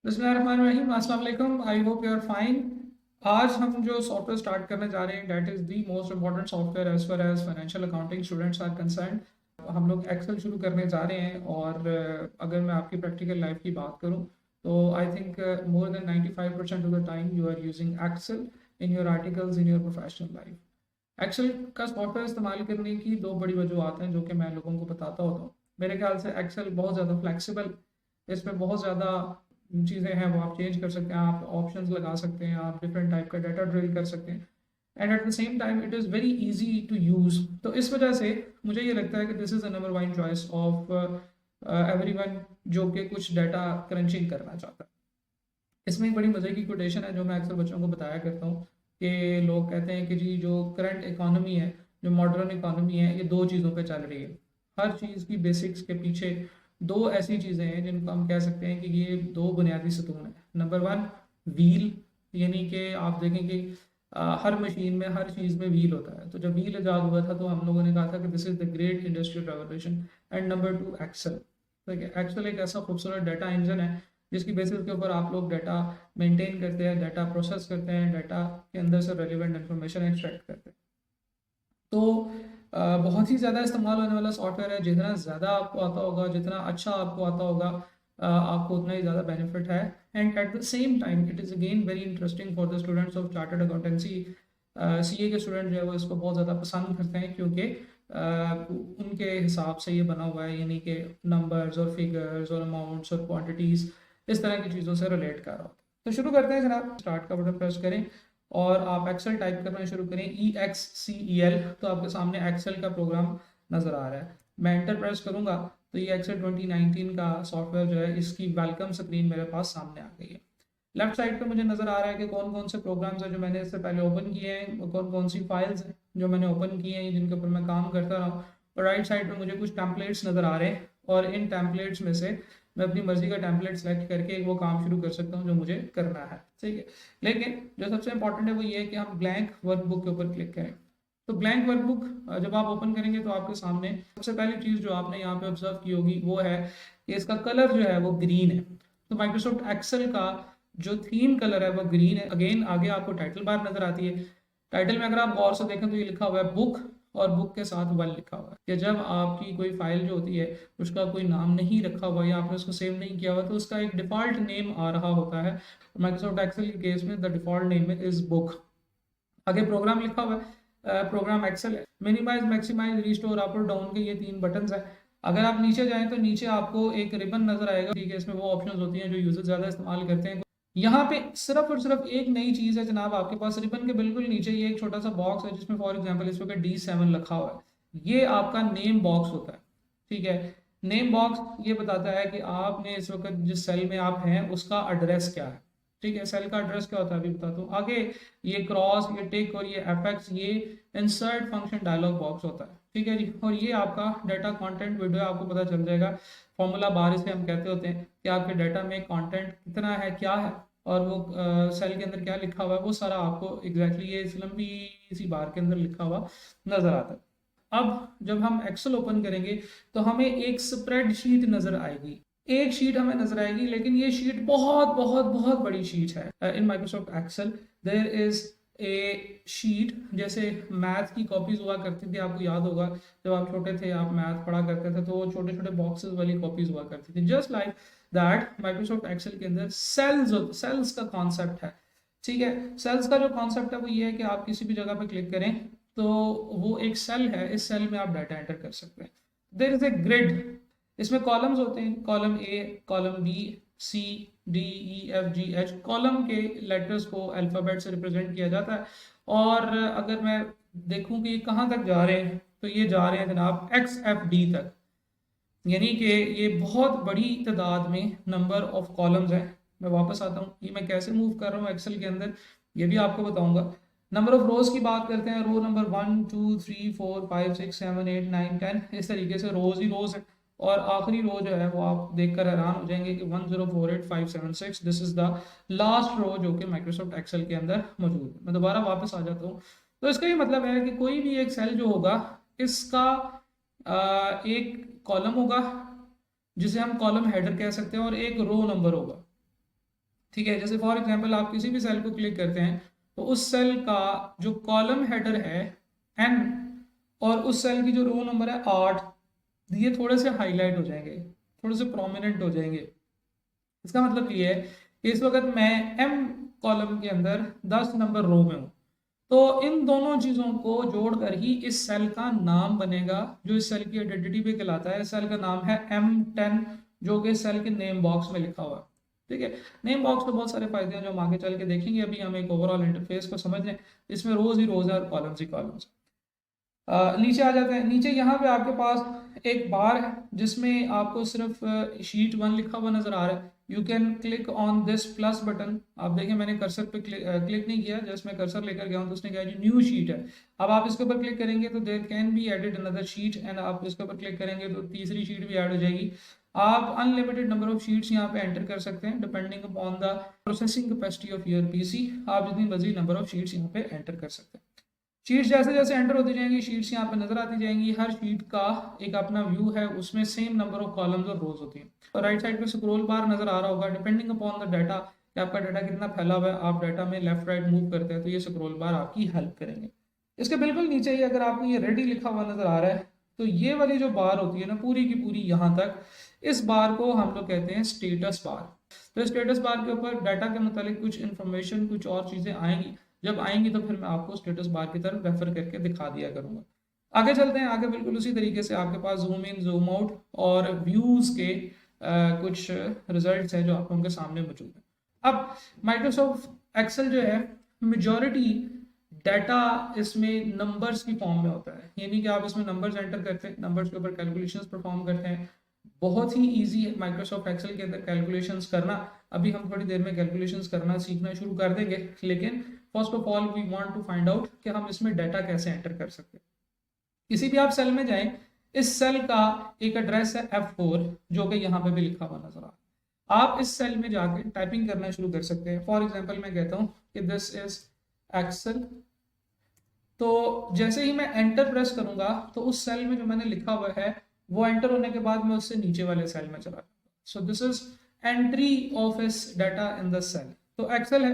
बिस्मिल्लाहिर्रहमानिर्रहीम, अस्सलाम वालेकुम। I hope you are fine. आज हम जो सॉफ्टवेयर स्टार्ट करने जा रहे हैं that is the most important software as far as financial accounting students are concern. हम लोग एक्सेल शुरू करने जा रहे हैं और अगर मैं आपकी प्रैक्टिकल लाइफ की बात करूं तो I think more than 95% of the time you are using Excel in your articles in your professional life. Excel का सॉफ्टवेयर इस्तेमाल करने की दो बड़ी वजूहत हैं जो कि मैं लोगों को बताता होता हूँ। मेरे ख्याल से एक्सेल बहुत ज़्यादा फ्लेक्सिबल, इसमें बहुत ज़्यादा चीज़ें हैं वो आप चेंज कर सकते हैं, आप ऑप्शंस लगा सकते हैं, आप डिफरेंट टाइप का डाटा ड्रिल कर सकते हैं and at the same time it is very easy to use. तो इस वजह से मुझे ये लगता है कि this is the number one choice of everyone जो कि कुछ डाटा क्रंचिंग करना चाहता है। इसमें एक बड़ी मज़े की कोटेशन है जो मैं अक्सर बच्चों को बताया करता हूँ कि लोग कहते हैं कि जी जो करंट इकोनॉमी है, जो मॉडर्न इकोनॉमी है, ये दो चीज़ों पे चल रही है। हर चीज़ की बेसिक्स के पीछे दो ऐसी चीज़ें हैं जिनको हम कह सकते हैं कि ये दो बुनियादी सतून है। नंबर वन, व्हील, यानी कि आप देखें कि हर मशीन में, हर चीज़ में व्हील होता है। तो जब व्हील ईजाद हुआ था तो हम लोगों ने कहा था कि this is the great industrial revolution. And number two, Excel. ठीक है, एक्सेल एक ऐसा खूबसूरत डाटा इंजन है जिसकी बेसिस के ऊपर आप लोग डाटा मेंटेन करते हैं, डाटा प्रोसेस करते हैं, डाटा के अंदर से रेलिवेंट इन्फॉर्मेशन एक्सट्रैक्ट करते हैं। तो बहुत ही ज़्यादा इस्तेमाल होने वाला सॉफ्टवेयर है। जितना ज़्यादा आपको आता होगा, जितना अच्छा आपको आता होगा, आपको उतना ही ज़्यादा बेनिफिट है। And at the same time it is again very interesting for the students of chartered accountancy. CA के स्टूडेंट जो है वो इसको बहुत ज़्यादा पसंद करते हैं क्योंकि उनके हिसाब से ये बना हुआ है, यानी कि नंबर्स और फिगर्स और अमाउंट्स और क्वांटिटीज़ इस तरह की चीज़ों से रिलेट कर रहा होता है। तो शुरू करते हैं जनाब, स्टार्ट का बटन प्रेस करें और आप एक्सेल टाइप करना शुरू करें, EXCEL। तो आपके सामने एक्सेल का प्रोग्राम नज़र आ रहा है। मैं एंटर प्रेस करूंगा तो ये एक्सेल 2019 का सॉफ्टवेयर जो है इसकी वेलकम स्क्रीन मेरे पास सामने आ गई है। लेफ्ट साइड पे मुझे नज़र आ रहा है कि कौन कौन से प्रोग्राम्स हैं जो मैंने इससे पहले ओपन किए हैं, कौन कौन सी फाइल्स हैं जो मैंने ओपन की हैं जिनके ऊपर मैं काम करता रहा हूँ। और राइट साइड पे मुझे कुछ टेम्पलेट्स नज़र आ रहे हैं और इन टेम्पलेट्स में से मैं अपनी मर्जी का टेम्पलेट सेलेक्ट करके वो काम शुरू कर सकता हूँ जो मुझे करना है। ठीक है, लेकिन जो सबसे इंपॉर्टेंट है वो ये है कि हम ब्लैंक वर्कबुक के ऊपर क्लिक करें। तो ब्लैंक वर्कबुक जब आप ओपन करेंगे तो आपके सामने सबसे पहली चीज़ जो आपने यहाँ पे ऑब्जर्व की होगी वो है कि इसका कलर जो है वो ग्रीन है। तो माइक्रोसॉफ्ट एक्सेल का जो थीम कलर है वो ग्रीन है। अगेन आगे आपको टाइटल बार नजर आती है। टाइटल में अगर आप गौर से देखें तो ये लिखा हुआ है बुक और बुक के साथ वन लिखा हुआ है कि जब आपकी कोई फाइल जो होती है उसका कोई नाम नहीं रखा हुआ या आपने उसको सेव नहीं किया हुआ तो उसका एक डिफॉल्ट नेम आ रहा होता है। माइक्रोसॉफ्ट एक्सेल के केस में the default name is book. आगे प्रोग्राम लिखा हुआ है, प्रोग्राम एक्सेल है। मिनिमाइज, मैक्सिमाइज, रिस्टोर, अप और डाउन के ये तीन बटन है। अगर आप नीचे जाएं तो नीचे आपको एक रिबन नजर आएगा। ठीक है, इसमें वो ऑप्शंस होती हैं जो यूजर ज्यादा इस्तेमाल करते हैं। यहाँ पे सिर्फ और सिर्फ एक नई चीज है जनाब, आपके पास रिबन के बिल्कुल नीचे ये एक छोटा सा बॉक्स है जिसमें फॉर एग्जांपल इस वक्त D7 लिखा हुआ है। ये आपका नेम बॉक्स होता है। ठीक है, नेम बॉक्स ये बताता है कि आपने इस वक्त जिस सेल में आप हैं उसका एड्रेस क्या है। ठीक है, सेल का एड्रेस क्या होता है अभी बताता हूँ। आगे ये क्रॉस, ये टिक और ये एफएक्स, ये इंसर्ट फंक्शन डायलॉग बॉक्स होता है। ठीक है जी, और ये आपका डाटा कंटेंट विंडो है। आपको पता चल जाएगा, फॉर्मूला बार इसे हम कहते होते हैं कि आपके डाटा में कंटेंट कितना है, क्या है और वो सेल के अंदर क्या लिखा हुआ है, वो सारा आपको एग्जैक्टली ये इस लंबी सी बार के अंदर लिखा हुआ नजर आता है। अब जब हम एक्सेल ओपन करेंगे तो हमें एक स्प्रेडशीट नजर आएगी। एक शीट हमें नजर आएगी, लेकिन ये शीट बहुत बहुत बहुत बड़ी शीट है। In Microsoft Excel there is a sheet, जैसे मैथ की कॉपीज हुआ करती थी, आपको याद होगा जब आप छोटे थे आप मैथ पढ़ा करते थे तो वो छोटे छोटे बॉक्सेस वाली कॉपीज हुआ करती थी। Just like that Microsoft Excel के अंदर सेल्स का कॉन्सेप्ट है। ठीक है, सेल्स का जो कॉन्सेप्ट है वो ये है कि आप किसी भी जगह पे क्लिक करें तो वो एक सेल है, इस सेल में आप डाटा एंटर कर सकते हैं। देयर इज ए ग्रिड, इसमें कॉलम्स होते हैं, column A, column B, C, D, E, F, G, H. Column के लेटर्स को अल्फ़ाबेट से रिप्रेजेंट किया जाता है। और अगर मैं देखूं कि ये कहाँ तक जा रहे हैं तो ये जा रहे हैं जनाब XFD तक, यानी कि ये बहुत बड़ी तादाद में नंबर ऑफ कॉलम्स हैं। मैं वापस आता हूँ, ये मैं कैसे मूव कर रहा हूँ एक्सेल के अंदर ये भी आपको बताऊंगा। नंबर ऑफ रोज की बात करते हैं, रो नंबर 1 2 3 4 5 6 7 8 9 10, इस तरीके से रोज ही रोज है। और आखिरी रो जो है वो आप देखकर हैरान हो जाएंगे कि 1048576, this is the last row जो कि माइक्रोसॉफ्ट एक्सेल के अंदर मौजूद है। मैं दोबारा वापस आ जाता हूँ। तो इसका ये मतलब है कि कोई भी एक सेल जो होगा इसका एक कॉलम होगा जिसे हम कॉलम हेडर कह सकते हैं और एक रो नंबर होगा। ठीक है, जैसे फॉर एग्जांपल आप किसी भी सेल को क्लिक करते हैं तो उस सेल का जो कॉलम हेडर है n और उस सेल की जो रो नंबर है 8, ये थोड़े से हाईलाइट हो जाएंगे, थोड़े से प्रोमिनेंट हो जाएंगे। इसका मतलब ये है कि इस वक्त मैं m कॉलम के अंदर 10 नंबर रो में हूँ, तो इन दोनों चीज़ों को जोड़कर ही इस सेल का नाम बनेगा जो इस सेल की आइडेंटिटी पे कहलाता है। सेल का नाम है M10 जो कि सेल के नेम बॉक्स में लिखा हुआ है। ठीक है, नेम बॉक्स के बहुत सारे फायदे हैं जो हम आगे चल के देखेंगे। अभी हम एक ओवरऑल इंटरफेस को समझ लें। इसमें रोज ही रोज है और कॉलम्स ही कॉलम्स। नीचे आ जाते हैं। नीचे यहाँ पे आपके पास एक बार है जिसमें आपको सिर्फ शीट 1 लिखा हुआ नजर आ रहा है। You can click on this plus button. आप देखें मैंने कर्सर पे क्लिक नहीं किया, जस्ट मैं कर्सर लेकर गया हूँ तो उसने कहा जी न्यू शीट है। अब आप इसके ऊपर क्लिक करेंगे तो there can be added another sheet, एंड आप इसके ऊपर क्लिक करेंगे तो तीसरी शीट भी ऐड हो जाएगी। आप अनलिमिटेड नंबर ऑफ शीट्स यहाँ पे एंटर कर सकते हैं depending upon the processing capacity of your PC. आप जितनी मर्जी नंबर ऑफ शीट्स यहाँ पे एंटर कर सकते हैं। शीट्स जैसे जैसे एंटर होती जाएंगी शीट्स यहाँ पे नजर आती जाएंगी। हर शीट का एक अपना व्यू है, उसमें सेम नंबर ऑफ कॉलम्स और रोज होती हैं। और राइट साइड पे स्क्रॉल बार नजर आ रहा होगा, डिपेंडिंग अपॉन द डाटा कि आपका डाटा कितना फैला हुआ है। आप डाटा में लेफ्ट राइट मूव करते हैं तो ये स्क्रॉल बार आपकी हेल्प करेंगे। इसके बिल्कुल नीचे ही अगर आपको ये रेडी लिखा हुआ नजर आ रहा है तो ये वाली जो बार होती है ना पूरी की पूरी यहाँ तक, इस बार को हम लोग कहते हैं स्टेटस बार। तो स्टेटस बार के ऊपर डाटा के मुतालिक कुछ इन्फॉर्मेशन, कुछ और चीजें आएंगी। जब आएंगी तो फिर मैं आपको स्टेटस बार की तरफ रेफर करके दिखा दिया करूंगा। आगे चलते हैं। आगे बिल्कुल उसी तरीके से आपके पास जूम इन जूम आउट और व्यूज के कुछ रिजल्ट्स हैं जो आपको उनके सामने मौजूद हैं। अब माइक्रोसॉफ्ट एक्सेल जो है मेजॉरिटी डाटा इसमें नंबर्स की फॉर्म में होता है, यानी कि आप इसमें नंबर्स एंटर करते हैं, नंबर्स के ऊपर कैलकुलेशंस परफॉर्म करते हैं। बहुत ही इजी है माइक्रोसॉफ्ट एक्सेल के अंदर कैलकुलेशंस करना। अभी हम थोड़ी देर में कैलकुलेशंस करना सीखना शुरू कर देंगे, लेकिन first of all we want to find out कि हम इसमें डाटा कैसे एंटर कर सकते हैं। किसी भी आप सेल में जाएं, इस सेल का एक एड्रेस है F4 जो कि यहाँ पे भी लिखा हुआ नजर आ रहा है। आप इस सेल में जाके टाइपिंग करना शुरू कर सकते हैं। फॉर एग्जाम्पल मैं कहता हूँ कि दिस इज एक्सेल, तो जैसे ही मैं एंटर प्रेस करूंगा तो उस सेल में जो मैंने लिखा हुआ है वो एंटर होने के बाद मैं उससे नीचे वाले सेल में चला जाऊंगा। सो दिस इज एंट्री ऑफ इस डाटा इन द सेल। तो एक्सेल है,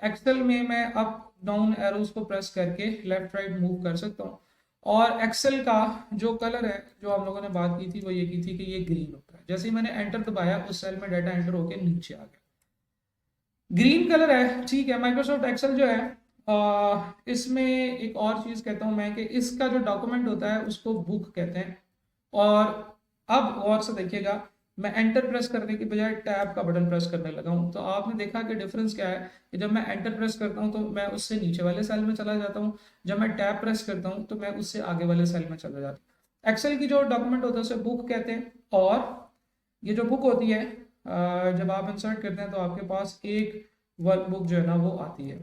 एक्सेल में मैं अप डाउन एरोज को प्रेस करके लेफ्ट राइट मूव कर सकता हूँ। और एक्सेल का जो कलर है जो हम लोगों ने बात की थी वो ये की थी कि ये ग्रीन होता है। जैसे ही मैंने एंटर दबाया उस सेल में डाटा एंटर होकर नीचे आ गया, ग्रीन कलर है। ठीक है, माइक्रोसॉफ्ट एक्सेल जो है इसमें एक और चीज कहता हूं मैं कि इसका जो डॉक्यूमेंट होता है उसको बुक कहते हैं। और अब गौर से देखिएगा, मैं एंटर प्रेस करने की बजाय टैब का बटन प्रेस करने लगा हूं, तो आपने देखा कि डिफरेंस क्या है कि जब मैं एंटर प्रेस करता हूं तो मैं उससे नीचे वाले सेल में चला जाता हूं, जब मैं टैब प्रेस करता हूं तो मैं उससे आगे वाले सेल में चला जाता हूं। एक्सेल की जो डॉक्यूमेंट होता है उसे बुक कहते हैं। और ये जो बुक होती है जब आप इंसर्ट करते हैं तो आपके पास एक वर्कबुक जो है ना वो आती है।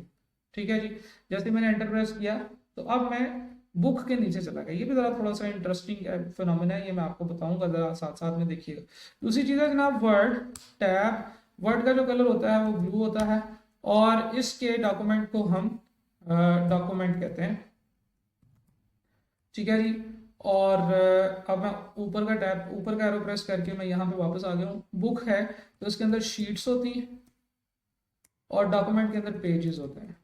ठीक है जी, जैसे मैंने एंटर प्रेस किया तो अब मैं बुक के नीचे चला गया। ये भी ज़रा थोड़ा सा इंटरेस्टिंग फिनोमेना है, ये मैं आपको बताऊंगा, ज़रा साथ साथ में देखिएगा। दूसरी चीज़ है जनाब वर्ड टैब। वर्ड का जो कलर होता है वो ब्लू होता है और इसके डॉक्यूमेंट को हम डॉक्यूमेंट कहते हैं। ठीक है जी, और अब मैं ऊपर का टैब, ऊपर का एरो प्रेस करके मैं यहाँ पे वापस आ गया हूँ। बुक है तो इसके अंदर शीट्स होती हैं और डॉक्यूमेंट के अंदर पेजेस होते हैं।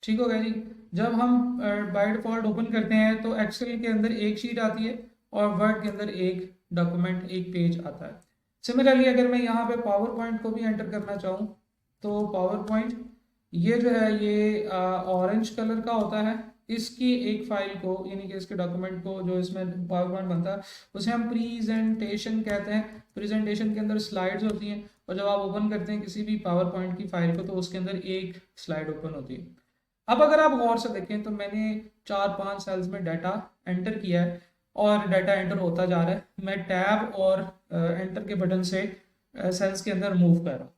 ठीक हो गया जी। जब हम बाय डिफॉल्ट ओपन करते हैं तो एक्सेल के अंदर एक शीट आती है और वर्ड के अंदर एक डॉक्यूमेंट, एक पेज आता है। सिमिलरली अगर मैं यहाँ पे पावर पॉइंट को भी एंटर करना चाहूँ तो पावर पॉइंट ये जो है ये ऑरेंज कलर का होता है। इसकी एक फाइल को यानी कि इसके डॉक्यूमेंट को जो इसमें पावर पॉइंट बनता है उसे हम प्रेजेंटेशन कहते हैं। प्रेजेंटेशन के अंदर स्लाइड्स होती हैं और जब आप ओपन करते हैं किसी भी पावर पॉइंट की फाइल को तो उसके अंदर एक स्लाइड ओपन होती है। अब अगर आप गौर से देखें तो मैंने 4-5 सेल्स में डाटा एंटर किया है और डाटा एंटर होता जा रहा है। मैं टैब और एंटर के बटन से सेल्स के अंदर मूव कर रहा हूँ।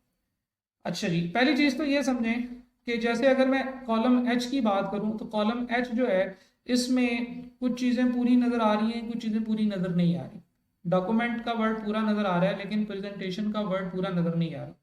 अच्छा जी, पहली चीज़ तो ये समझें कि जैसे अगर मैं कॉलम एच की बात करूं तो कॉलम एच जो है इसमें कुछ चीज़ें पूरी नज़र आ रही हैं, कुछ चीज़ें पूरी नज़र नहीं आ रही। डॉक्यूमेंट का वर्ड पूरा नज़र आ रहा है लेकिन प्रेजेंटेशन का वर्ड पूरा नज़र नहीं आ रहा।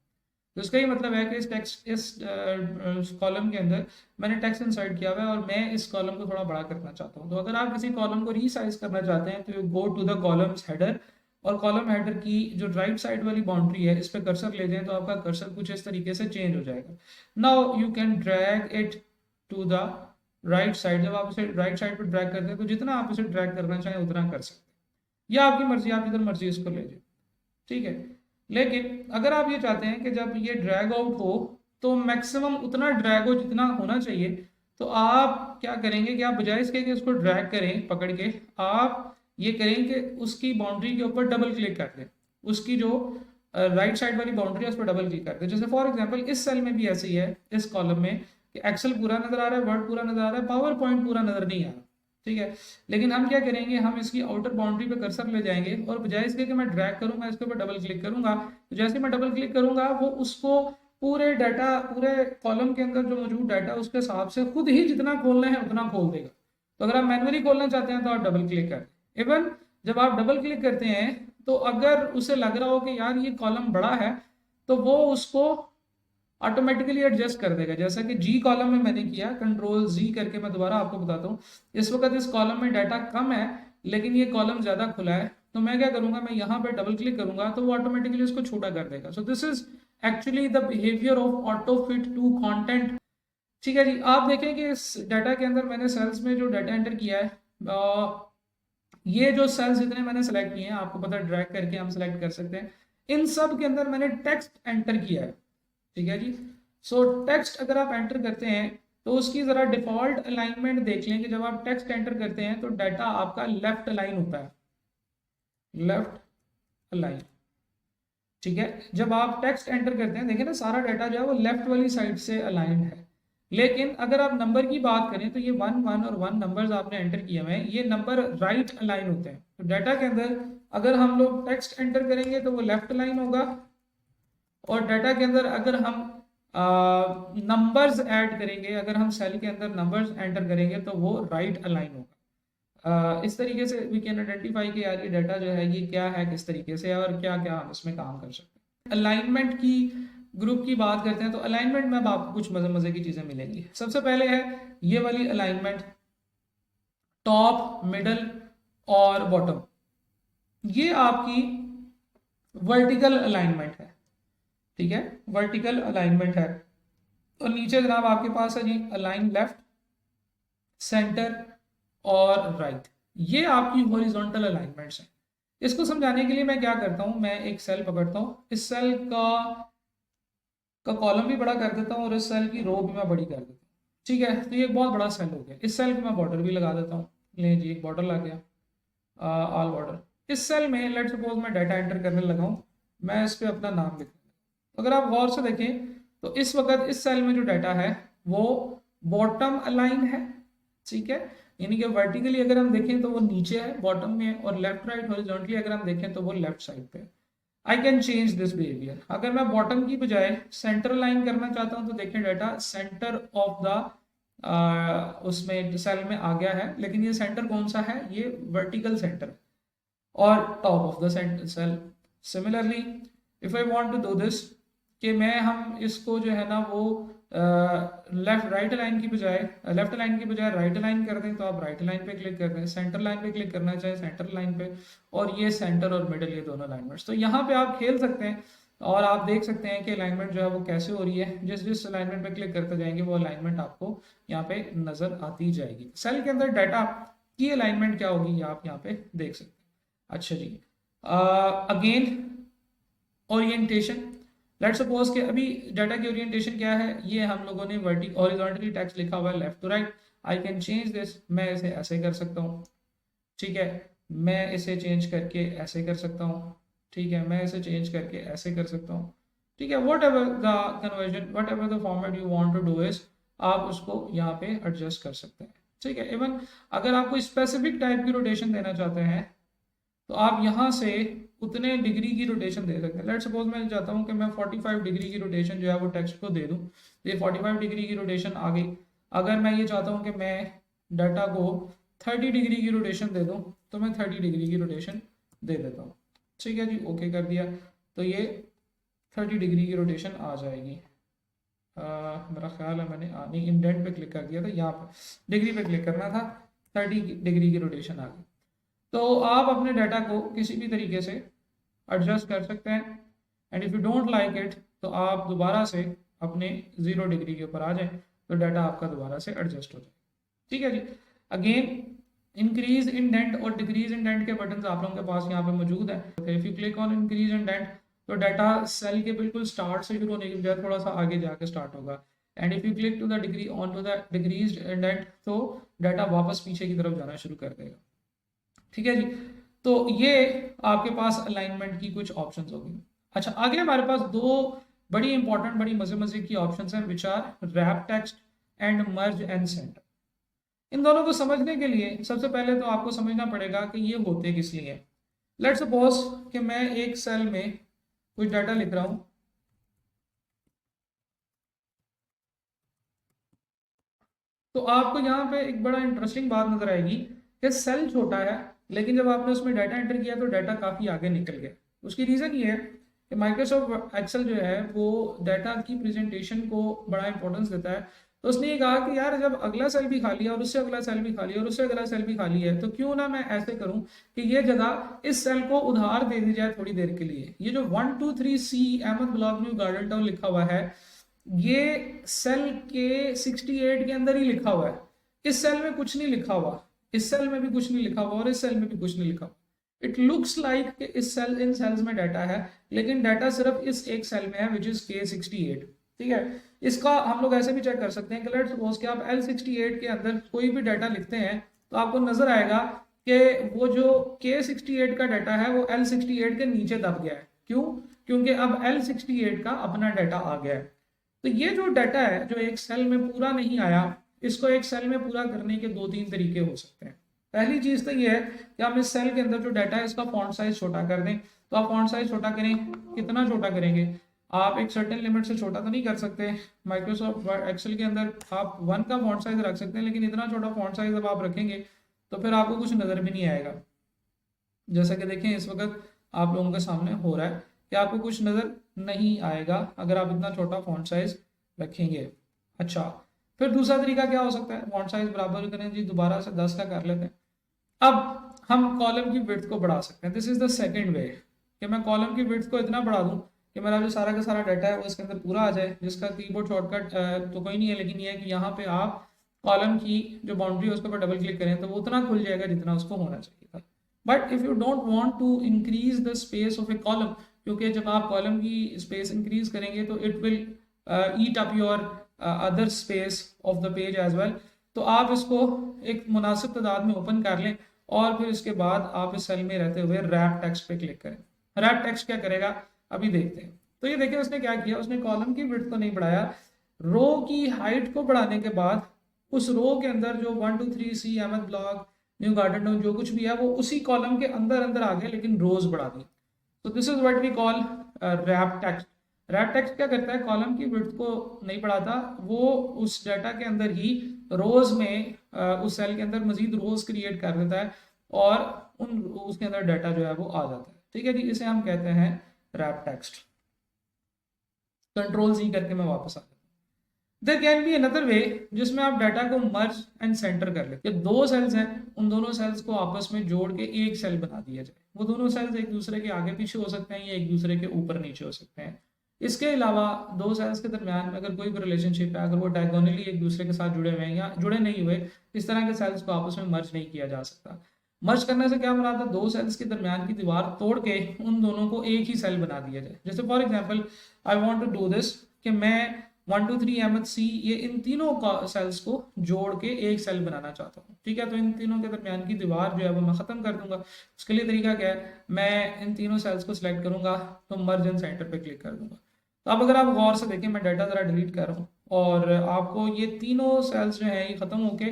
तो इसका ये मतलब है कि इस टेक्स्ट, इस कॉलम के अंदर मैंने टेक्स्ट इंसर्ट किया हुआ है और मैं इस कॉलम को थोड़ा बड़ा करना चाहता हूँ। तो अगर आप किसी कॉलम को रीसाइज करना चाहते हैं तो you go to the columns header और कॉलम हेडर की जो राइट साइड वाली बाउंड्री है इस पे कर्सर ले जाएं तो आपका कर्सर कुछ इस तरीके से चेंज हो जाएगा। Now you can drag it to the right side. जब आप इसे राइट साइड पर ड्रैग करते हैं तो जितना आप इसे ड्रैग करना चाहें उतना कर सकते हैं, या आपकी मर्जी, आप जिधर मर्जी इसको ले जाए, ठीक है। लेकिन अगर आप ये चाहते हैं कि जब ये ड्रैग आउट हो तो मैक्सिमम उतना ड्रैग हो जितना होना चाहिए, तो आप क्या करेंगे कि आप बजाय इसके कि इसको ड्रैग करें पकड़ के, आप ये करें कि उसकी बाउंड्री के ऊपर डबल क्लिक कर दें, उसकी जो राइट साइड वाली बाउंड्री है उस पर डबल क्लिक कर दें। जैसे फॉर एग्जांपल इस सेल में भी ऐसे ही है, इस कॉलम में कि एक्सेल पूरा नजर आ रहा है, वर्ड पूरा नजर आ रहा है, पावर पॉइंट पूरा नजर नहीं आ रहा, ठीक है। लेकिन हम क्या करेंगे, हम इसकी आउटर बाउंड्री पे कर्सर ले जाएंगे और बजाय इसके कि मैं ड्रैग करूंगा इसके ऊपर डबल क्लिक करूंगा, तो जैसे मैं डबल क्लिक करूंगा वो उसको पूरे डाटा, पूरे कॉलम के अंदर जो मौजूद डाटा उसके हिसाब से खुद ही जितना खोलना है उतना खोल देगा। तो अगर आप मैनुअली खोलना चाहते हैं तो आप डबल क्लिक करें। इवन जब आप डबल क्लिक करते हैं तो अगर उसे लग रहा हो कि यार ये कॉलम बड़ा है तो वो उसको ऑटोमेटिकली एडजस्ट कर देगा। जैसा कि जी कॉलम में मैंने किया, कंट्रोल जी करके मैं दोबारा आपको बताता हूँ। इस वक्त इस कॉलम में डाटा कम है लेकिन ये कॉलम ज्यादा खुला है, तो मैं क्या करूंगा, मैं यहाँ पे डबल क्लिक करूंगा तो वो ऑटोमेटिकली इसको छोटा कर देगा। So this is actually the behaviour of auto fit to content. ठीक है जी, आप देखें कि इस डाटा के अंदर मैंने सेल्स में जो डाटा एंटर किया है, ये जो सेल्स जितने मैंने सेलेक्ट किए हैं, आपको पता है ड्रैग करके हम सेलेक्ट कर सकते हैं, इन सब के अंदर मैंने टेक्स्ट एंटर किया है, ठीक है जी। सो टेक्स्ट अगर आप एंटर करते हैं तो उसकी जरा डिफॉल्ट अलाइनमेंट देख लें कि जब आप टेक्स्ट एंटर करते हैं तो डाटा आपका लेफ्ट अलाइन होता है, लेफ्ट अलाइन, ठीक है। जब आप टेक्स्ट एंटर करते हैं देखिए ना, सारा डाटा जो है वो लेफ्ट वाली साइड से अलाइन है। लेकिन अगर आप नंबर की बात करें तो ये 1 1 और 1 नंबर्स आपने एंटर किए हुए हैं, ये नंबर राइट अलाइन होते हैं। तो डाटा के अंदर अगर हम लोग टेक्स्ट एंटर करेंगे तो वो लेफ्ट अलाइन होगा, और डाटा के अंदर अगर हम नंबर्स ऐड करेंगे, अगर हम सेल के अंदर नंबर्स एंटर करेंगे तो वो राइट अलाइन होगा। इस तरीके से वी कैन आइडेंटिफाई कि यार ये डाटा जो है ये क्या है, किस तरीके से, और क्या क्या हम इसमें काम कर सकते हैं। अलाइनमेंट की ग्रुप की बात करते हैं तो अलाइनमेंट में अब आपको कुछ मजे मजे की चीजें मिलेंगी। सबसे पहले है ये वाली अलाइनमेंट, टॉप, मिडल और बॉटम, ये आपकी वर्टिकल अलाइनमेंट है, ठीक है, वर्टिकल अलाइनमेंट है। और नीचे जनाब आपके पास है जी अलाइन लेफ्ट, सेंटर और राइट, ये आपकी हॉरिजॉन्टल अलाइनमेंट्स हैं। इसको समझाने के लिए मैं क्या करता हूं, मैं एक सेल पकड़ता हूं, इस सेल का कॉलम भी बड़ा कर देता हूं और इस सेल की रो भी मैं बड़ी कर देता हूँ, ठीक है। तो ये एक बहुत बड़ा सेल हो गया, इस सेल को मैं बॉर्डर भी लगा देता हूँ, ले जी एक बॉर्डर लग गया, ऑल बॉर्डर। इस सेल में लेट सपोज मैं डाटा एंटर करने लगा हूँ, मैं इस पर अपना नाम लिख, अगर आप गौर से देखें तो इस वक्त इस सेल में जो डाटा है वो बॉटम अलाइन है, ठीक है, यानी कि वर्टिकली अगर हम देखें तो वो नीचे है बॉटम में, और लेफ्ट राइट हॉरिजॉन्टली अगर हम देखें तो वो लेफ्ट साइड पे। आई कैन चेंज दिस बिहेवियर, अगर मैं बॉटम की बजाय सेंटर अलाइन करना चाहता हूं तो देखें डाटा सेंटर ऑफ द उसमें सेल में आ गया है, लेकिन ये सेंटर कौन सा है, ये वर्टिकल सेंटर और top of the cell. Similarly if I want to do this कि मैं हम इसको जो है ना वो लेफ्ट राइट लाइन की बजाय, लेफ्ट लाइन की बजाय राइट लाइन कर दें, तो आप राइट लाइन पे क्लिक कर दें, सेंटर लाइन पे क्लिक करना चाहे सेंटर लाइन पे, और ये सेंटर और मिडल ये दोनों अलाइनमेंट्स। तो यहाँ पे आप खेल सकते हैं और आप देख सकते हैं कि अलाइनमेंट जो है वो कैसे हो रही है। जिस जिस अलाइनमेंट पे क्लिक करते जाएंगे वो अलाइनमेंट आपको यहाँ पे नजर आती जाएगी। सेल के अंदर डाटा की अलाइनमेंट क्या होगी ये आप यहाँ पे देख सकते हैं। अच्छा जी, अगेन ओरिएंटेशन, लेट्स सपोज कि अभी डाटा की ओरिएंटेशन क्या है, ये हम लोगों ने वर्टिकल हॉरिजॉन्टली टेक्स्ट लिखा हुआ है left to right. I can change this, मैं इसे ऐसे कर सकता हूँ, ठीक है, मैं इसे चेंज करके ऐसे कर सकता हूँ, ठीक है, मैं इसे चेंज करके ऐसे कर सकता हूँ, ठीक है। Whatever the conversion, whatever the format you want to do is, आप उसको यहाँ पे एडजस्ट कर सकते हैं, ठीक है। इवन अगर आप कोई स्पेसिफिक टाइप की रोटेशन देना चाहते हैं तो आप यहाँ से उतने डिग्री की रोटेशन दे सकते हैं। लेट्स सपोज मैं चाहता हूँ कि मैं 45 डिग्री की रोटेशन जो है वो टेक्स्ट को दे दूँ, ये 45 डिग्री की रोटेशन आ गई। अगर मैं ये चाहता हूँ कि मैं डाटा को 30 डिग्री की रोटेशन दे दूँ तो मैं 30 डिग्री की रोटेशन दे देता हूँ, ठीक है जी, ओके कर दिया, तो ये 30 डिग्री की रोटेशन आ जाएगी। मेरा ख्याल है मैंने नहीं, इंडेंट पे क्लिक कर दिया था, यहाँ पर डिग्री पे क्लिक करना था, 30 डिग्री की रोटेशन आ गई। तो आप अपने डाटा को किसी भी तरीके से एडजस्ट कर सकते हैं, and if you don't like it तो आप दोबारा से अपने 0 डिग्री के ऊपर आ जाएं, तो डाटा आपका दोबारा से एडजस्ट हो जाए। ठीक है जी। अगेन इंक्रीज इंडेंट और डिक्रीज इंडेंट के बटन आप लोगों के पास यहाँ पे मौजूद है। If you click on increase indent तो डाटा सेल के बिल्कुल स्टार्ट से शुरू होने की बजाय थोड़ा सा आगे जाके स्टार्ट होगा, and if you click to the degree on to the decrease indent तो डाटा वापस पीछे की तरफ जाना शुरू कर देगा। ठीक है जी। तो ये आपके पास अलाइनमेंट की कुछ ऑप्शंस होगी। अच्छा, आगे हमारे पास दो बड़ी इंपॉर्टेंट, बड़ी मजे मजे की ऑप्शंस हैं, which are wrap text and merge and centre. इन दोनों को समझने के लिए सबसे पहले तो आपको समझना पड़ेगा कि ये होते किस लिए। लेट्स सपोज कि मैं एक सेल में कुछ डाटा लिख रहा हूं, तो आपको यहाँ पे एक बड़ा इंटरेस्टिंग बात नजर आएगी कि सेल छोटा है, लेकिन जब आपने उसमें डाटा एंटर किया तो डाटा काफ़ी आगे निकल गया। उसकी रीज़न ये है कि माइक्रोसॉफ्ट एक्सेल जो है वो डाटा की प्रेजेंटेशन को बड़ा इंपॉर्टेंस देता है। तो उसने ये कहा कि यार जब अगला सेल भी खाली है और उससे अगला सेल भी खाली है और उससे अगला सेल भी खाली है, तो क्यों ना मैं ऐसे करूं कि ये जगह इस सेल को उधार दे दी जाए थोड़ी देर के लिए। ये जो 123C Ahmad block new garden Town लिखा हुआ है, ये सेल के 68 के अंदर ही लिखा हुआ है। इस सेल में कुछ नहीं लिखा हुआ, इस सेल में भी कुछ नहीं लिखा हुआ और इस सेल में भी कुछ नहीं लिखा हुआ। इट लुक्स लाइक इस सेल, इन सेल्स में डाटा है, लेकिन डाटा सिर्फ इस एक सेल में है विच इज K68। ठीक है। इसका हम लोग ऐसे भी चेक कर सकते हैं कि लेट्स सपोज कि आप L68 के अंदर कोई भी डाटा लिखते हैं तो आपको नजर आएगा कि वो जो K68 का डाटा है वो L68 के नीचे दब गया है। क्यों? क्योंकि अब L68 का अपना डाटा आ गया है। तो ये जो डाटा है जो एक सेल में पूरा नहीं आया, इसको एक सेल में पूरा करने के दो तीन तरीके हो सकते हैं। पहली चीज तो ये है कि हम इस सेल के अंदर जो डाटा है इसका फॉन्ट साइज छोटा कर दें। तो आप फॉन्ट साइज छोटा करें, कितना छोटा करेंगे? आप एक सर्टेन लिमिट से छोटा तो नहीं कर सकते। माइक्रोसॉफ्ट एक्सेल के अंदर आप 1 का फॉन्ट साइज रख सकते हैं, लेकिन इतना छोटा फॉन्ट साइज जब आप रखेंगे तो फिर आपको कुछ नजर भी नहीं आएगा। जैसा कि देखें इस वक्त आप लोगों के सामने हो रहा है कि आपको कुछ नजर नहीं आएगा अगर आप इतना छोटा फॉन्ट साइज रखेंगे। अच्छा, फिर दूसरा तरीका क्या हो सकता है? फॉन्ट साइज बराबर करें जी, दोबारा से 10 का कर लेते हैं। अब हम कॉलम की विड्थ को बढ़ा सकते हैं। दिस इज द सेकंड वे कि मैं कॉलम की विड्थ को इतना बढ़ा दूं कि मेरा जो सारा का सारा डाटा है वो इसके अंदर पूरा आ जाए, जिसका कीबोर्ड शॉर्टकट तो कोई नहीं है, लेकिन ये है कि यहाँ पे आप कॉलम की जो बाउंड्री है उसके ऊपर डबल क्लिक करें तो वो उतना खुल जाएगा जितना उसको होना चाहिए था। But if you don't want to increase the space of a column, क्योंकि जब आप कॉलम की स्पेस इंक्रीज करेंगे तो it will eat up your other space of the page as well. तो आप इसको एक मुनासिब तादाद में ओपन कर लें और फिर इसके बाद आप इस सेल में रहते हुए रैप टेक्स्ट पे क्लिक करें। रैप टेक्स्ट क्या करेगा अभी देखते हैं। तो ये देखिए उसने क्या किया, उसने कॉलम की विड्थ को नहीं बढ़ाया, रो की हाइट को बढ़ाने के बाद उस रो के अंदर जो 123C Ahmad block new garden town जो कुछ भी है वो उसी कॉलम के अंदर अंदर आ गया, लेकिन रोज बढ़ा दी। तो this is what we call wrap text. Wrap text क्या करता है? कॉलम की विड्थ को नहीं बढ़ाता, वो उस डाटा के अंदर ही रोज में उस सेल के अंदर मजीद रोज क्रिएट कर देता है और उन उसके अंदर डाटा जो है वो आ जाता है। ठीक है जी, इसे हम कहते हैं रैप टेक्स्ट। कंट्रोल Z करके मैं वापस आ जाता हूँ। There can be another way जिसमें आप डाटा को मर्ज एंड सेंटर कर लेते हैं। दो सेल्स हैं, उन दोनों सेल्स को आपस में जोड़ के एक सेल बना दिया जाए। वो दोनों सेल्स एक दूसरे के आगे पीछे हो सकते हैं या एक दूसरे के ऊपर नीचे हो सकते हैं। इसके अलावा दो सेल्स के दरमियान में अगर कोई भी रिलेशनशिप है, अगर वो डायगोनली एक दूसरे के साथ जुड़े हुए हैं या जुड़े नहीं हुए, इस तरह के सेल्स को आपस में मर्ज नहीं किया जा सकता। मर्ज करने से क्या मुराद है? दो सेल्स के दरमियान की दीवार तोड़ के उन दोनों को एक ही सेल बना दिया जाए। जैसे for example I want to do this कि मैं 123 MHC ये इन तीनों का सेल्स को जोड़ के एक सेल बनाना चाहता हूँ। ठीक है, तो इन तीनों के दरमियान की दीवार जो है वो मैं खत्म कर दूंगा। उसके लिए तरीका क्या है? मैं इन तीनों सेल्स को सिलेक्ट करूंगा तो मर्ज एंड सेंटर पे क्लिक कर दूंगा। तो अब अगर आप गौर से देखें, मैं डाटा जरा डिलीट कर रहा हूँ और आपको ये तीनों सेल्स जो है ये खत्म होके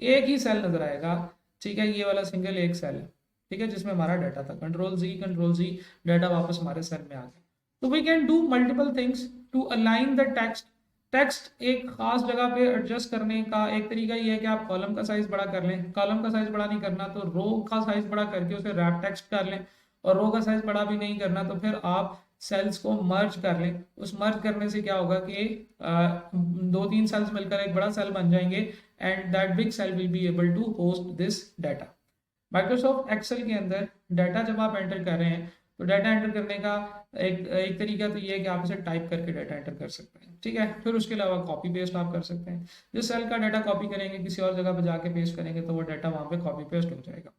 एक ही सेल नजर आएगा। ठीक है, ये वाला सिंगल एक सेल है, ठीक है, जिसमें हमारा डाटा था। कंट्रोल Z डाटा वापस हमारे सेल में आ गया। तो we can do multiple things to align the text. Text एक खास जगह पे एडजस्ट करने का एक तरीका ये है कि आप कॉलम का साइज बड़ा कर लें। कॉलम का साइज बड़ा नहीं करना तो रो का साइज बड़ा करके उसे रैप टेक्स्ट कर लें, और रो का साइज बड़ा भी नहीं करना तो फिर आप सेल्स को मर्ज कर लें। उस मर्ज करने से क्या होगा कि दो तीन सेल्स मिलकर एक बड़ा सेल बन जाएंगे and that big cell will be able to host this data. Microsoft Excel के अंदर डाटा जब आप एंटर कर रहे हैं तो डाटा एंटर करने का एक तरीका तो ये है कि आप इसे टाइप करके डाटा एंटर कर सकते हैं, ठीक है। फिर उसके अलावा कॉपी पेस्ट आप कर सकते हैं। जिस सेल का डाटा कॉपी करेंगे किसी और जगह पर जाके पेस्ट करेंगे तो वो डाटा वहाँ पे कॉपी पेस्ट हो जाएगा,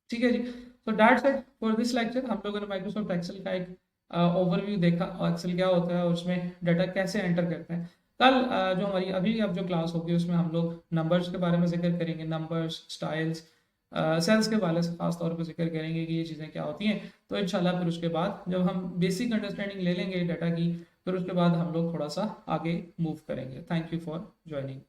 ठीक है जी। तो that's it for this lecture. हम लोगों ने माइक्रोसॉफ्ट एक्सेल का एक ओवरव्यू देखा, एक्सेल क्या होता है और उसमें डाटा कैसे एंटर करते हैं। कल जो हमारी अभी अब जो क्लास होगी उसमें हम लोग नंबर्स के बारे में जिक्र करेंगे, नंबर्स, स्टाइल्स, सेल्स के बारे से खास तौर पर जिक्र करेंगे कि ये चीज़ें क्या होती हैं। तो इंशाल्लाह फिर उसके बाद जब हम बेसिक अंडरस्टैंडिंग ले लेंगे डाटा की, फिर उसके बाद हम लोग थोड़ा सा आगे मूव करेंगे। Thank you for joining.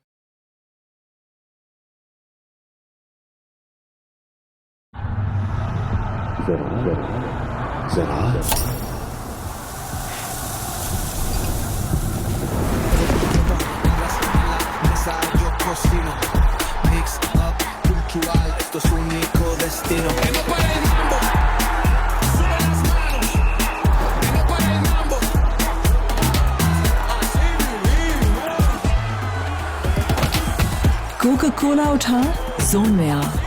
Mix up cultural, esto es único destino. Vamos para el mambo, sube las manos. Vamos para el mambo. Coca-Cola उठा, zone में आ।